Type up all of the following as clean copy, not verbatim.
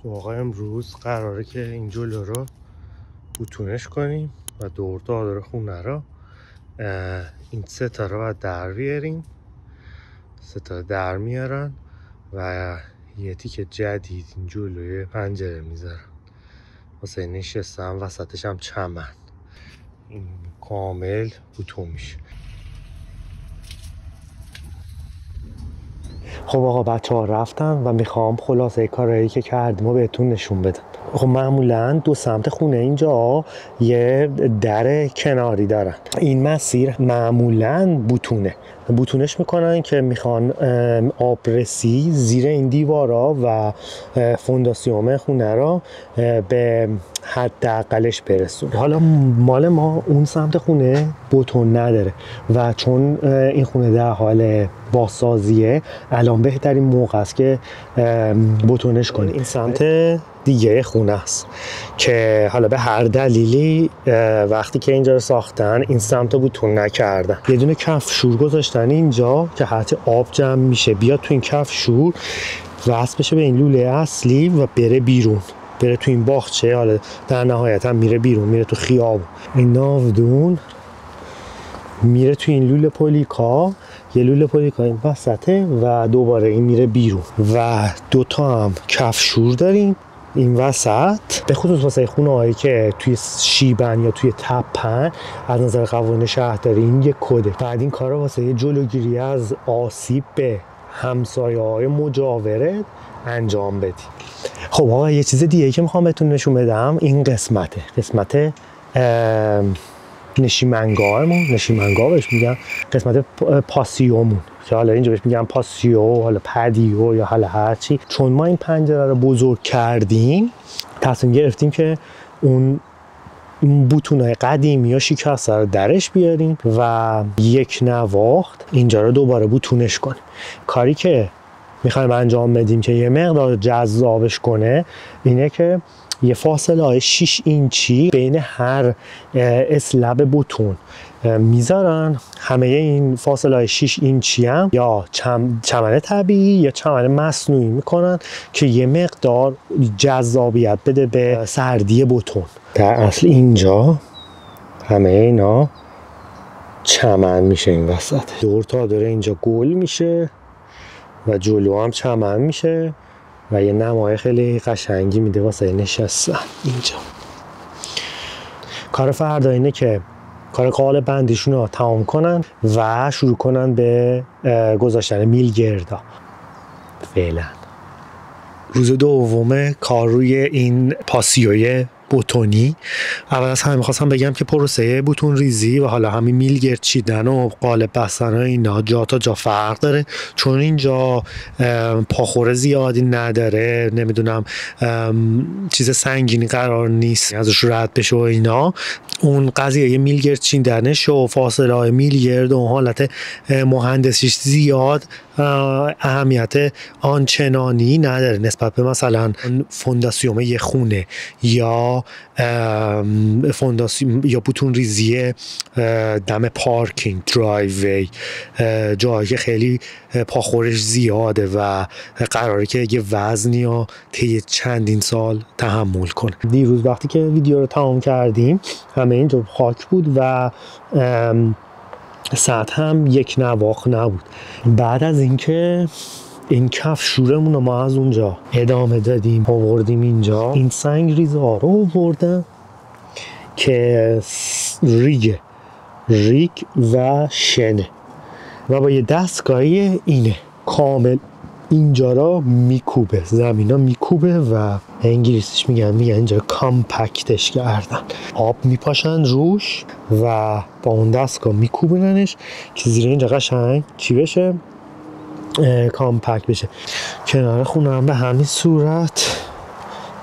خب امروز قراره که این جلو رو بوتونش کنیم و دور دور خونه رو این ستاره رو باید در بیاریم. ستاره در میارن و یه تیکه جدید این جلوی پنجره میذارن واسه نشستن، وسطش هم چمن، این کامل بوتون میشه. خب آقا بچه ها رفتن و میخوام خلاصه کارهایی که کردیم و بهتون نشون بدم. خب معمولا دو سمت خونه اینجا یه در کناری دارن. این مسیر معمولا بوتونش میکنن که میخوان آبرسی زیر این دیوارا و فونداسیون خونه را به حداقلش برسون. حالا مال ما اون سمت خونه بوتون نداره و چون این خونه در حال بازسازیه الان بهترین موقع است که بوتونش کنی. این سمت دیگه خونه است که حالا به هر دلیلی وقتی که اینجا رو ساختن این سمت بوتون نکردن. یه دونه کفشور گذاشتن اینجا که هرچی آب جمع میشه بیاد تو این کفشور وصل بشه به این لوله اصلی و بره بیرون، بره تو این باغچه. حالا در نهایت هم میره بیرون، میره تو خیابون. این ناودون میره تو این لوله پولیکا، یه لوله پولیکا این وسطه و دوباره این میره بیرون و دوتا هم کفشور داریم این وسط. به خصوص واسه خونه هایی که توی شیبن یا توی تپن از نظر قوانین شهرداری این یک کده. بعد این کارا واسه جلوگیری از آسیب به همسایه های مجاورت انجام بدی. خب آقا یه چیز دیگه که میخوام بهتون نشون بدم این قسمت نشیمنگاه بهش میگن، قسمت پاسیومون که حالا اینجا بهش میگن پاسیو، حالا پدیو یا حالا هرچی. چون ما این پنجره رو بزرگ کردیم تصمیم گرفتیم که اون بوتونای قدیمی یا شکسته رو درش بیاریم و یک نواخت اینجا رو دوباره بوتونش کنیم. کاری که میخوایم انجام بدیم که یه مقدار جذابش کنه اینه که یه فاصله های 6 اینچی بین هر اسلب بوتون میذارن. همه این فاصله های 6 اینچی هم یا چمن طبیعی یا چمن مصنوعی میکنن که یه مقدار جذابیت بده به سردی بوتون. در اصل اینجا همه اینا چمن میشه، این وسط دور تا داره اینجا گل میشه و جلو هم چمن میشه و یه نمای خیلی قشنگی میده واسه نشستن اینجا. کار فردا اینه که کار قالب بندیشون رو تمام کنن و شروع کنن به گذاشتن میلگردا. فعلا روز دوم کار روی این پاسیوی بوتونی. اول از همه میخواستم بگم که پروسه بوتون ریزی و حالا همین میلگرد چیدن و قالب بستن و اینا جا تا جا فرق داره، چون اینجا پاخور زیادی نداره، نمیدونم چیز سنگینی قرار نیست ازش رد بشه و اینا. اون قضیه میلگرد چیدنش و فاصله های میلگرد و حالت مهندسیش زیاد اهمیت آنچنانی نداره نسبت به مثلا فونداسیون یه خونه یا یا بوتون ریزی دم پارکینگ، درایوی، جایی که خیلی پاخورش زیاده و قراره که یه وزنی رو طی چندین سال تحمل کنه. دیروز وقتی که ویدیو رو تمام کردیم همه اینجا خاک بود و سطح هم یک نواخت نبود. بعد از اینکه این کفشورمون رو ما از اونجا ادامه دادیم آوردیم اینجا، این سنگ ریزها رو آوردم که ریگ و شنه و با یه دستگاهی اینه کامل اینجا را میکوبه، زمین ها میکوبه و انگلیسیش میگن اینجا کامپکتش کردن. آب میپاشن روش و با اون دستگاه میکوبننش که زیر اینجا قشنگ چی بشه؟ کامپکت بشه. کنار خونه هم به همین صورت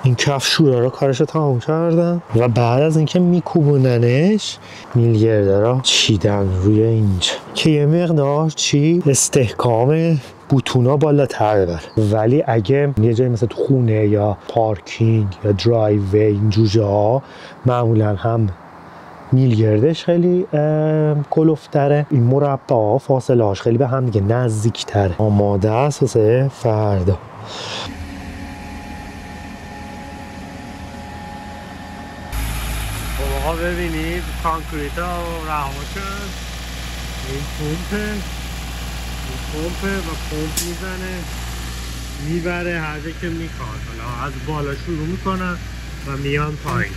این کفشورا رو کارش رو تمام کردن و بعد از اینکه میکوبوننش میلگرده را چیدن روی اینجا که یه مقدار استحکام بوتونا بالاتر بره. ولی اگه یه جایی مثل تو خونه یا پارکینگ یا درایوی این جوجه معمولا هم میلگردش خیلی کلوفتره، این مربع فاصله هاش خیلی به هم دیگه نزدیک تره. آماده است واسه فردا. ببینید کانکریت ها رها شد. این پمپه و پمپ میزنه میبره هر جا که میخواد. حالا از بالا شروع میکنن و میان پایین.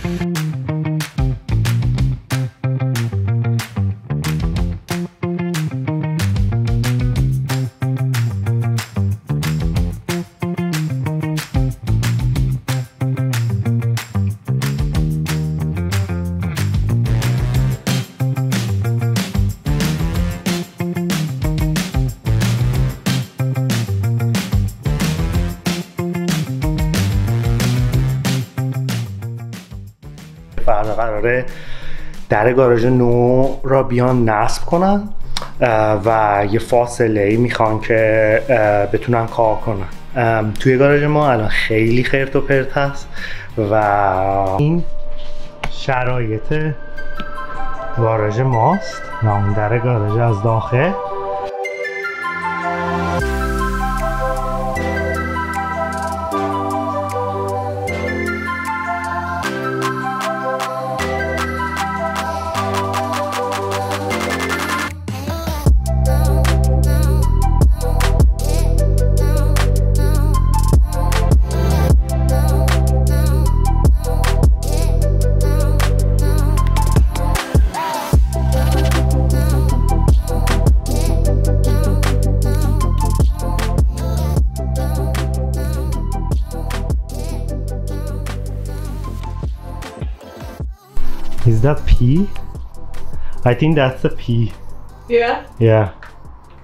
فردا قراره در گاراژ نو را بیان نصب کنن و یه فاصله ای میخوان که بتونن کار کنن. توی گاراژ ما الان خیلی خرت و پرت هست و این شرایط گاراژ ماست و اون در گاراژ از داخل. Is that pee? I think that's a pee. Yeah? Yeah.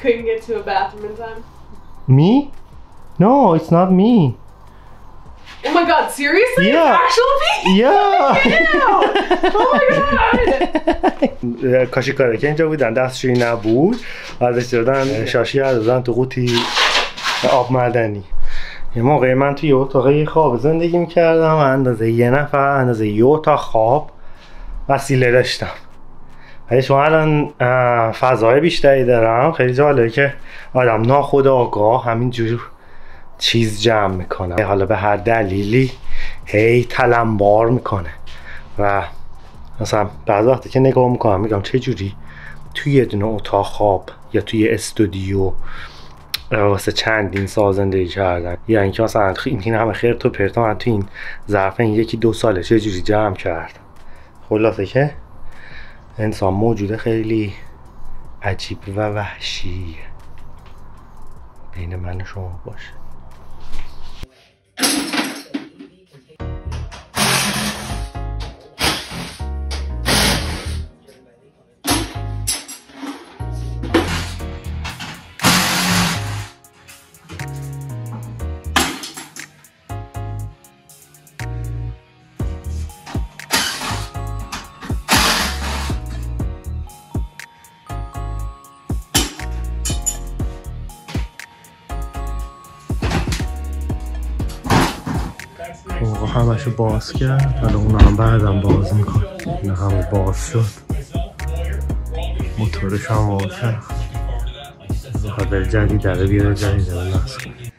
Couldn't get to a bathroom in time? Me? No, it's not me. Oh my god, seriously? Yeah. It's actual pee? Yeah. Ew. Oh my god. کاشیکاره که اینجا بودن دستشویی نبود ازش دادن شاشی دادن تو قوطی آب معدنی. یه موقعی من توی اتاق خواب زندگی میکردم اندازه یه نفر اندازه یه اتاق خواب وسیله داشتم. ولی شما الان فضای بیشتری دارم. خیلی جالبه که آدم ناخودآگاه همینجور چیز جمع میکنه، حالا به هر دلیلی هی تلمبار میکنه و مثلا بعضی وقتی که نگاه میکنم میگم چه جوری توی یه دونه اتاق خواب یا توی استودیو واسه چندین سال زندگی کردن، یا اینکه مثلا این همه خرت و پرت من توی این ظرف یکی دو ساله چه جوری جمع کردم. خلاصه که انسان موجود خیلی عجیب و وحشی بین من و شما باشه. موقع همشو باز کرد، حالا اونا هم بعدم باز میکن. اینا همه باز شد، موتورش هم باز شد. بخواد بره جدید داره بیاره جدید داره نصب کنه.